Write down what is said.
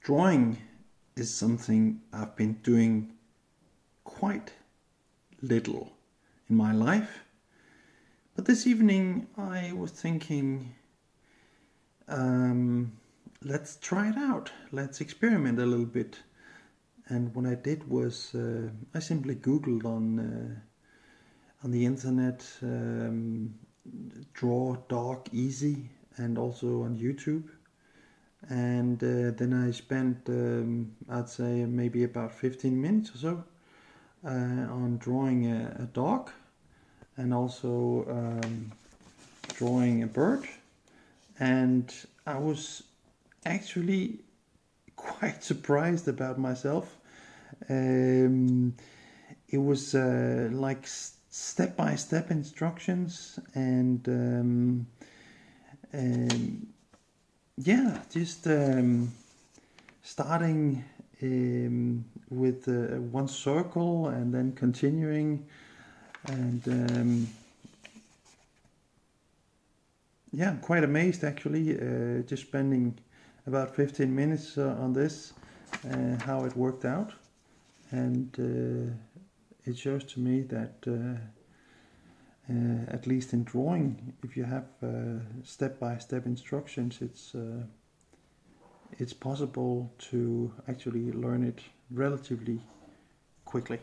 Drawing is something I've been doing quite little in my life, but this evening I was thinking, let's try it out, let's experiment a little bit. And what I did was I simply Googled on the internet, draw dog easy, and also on YouTube. And then I spent, I'd say, maybe about 15 minutes or so on drawing a dog, and also drawing a bird. And I was actually quite surprised about myself. It was like step-by-step instructions, and yeah, just starting with one circle and then continuing, and yeah, I'm quite amazed actually, just spending about 15 minutes on this, how it worked out. And it shows to me that at least in drawing, if you have step-by-step instructions, it's possible to actually learn it relatively quickly.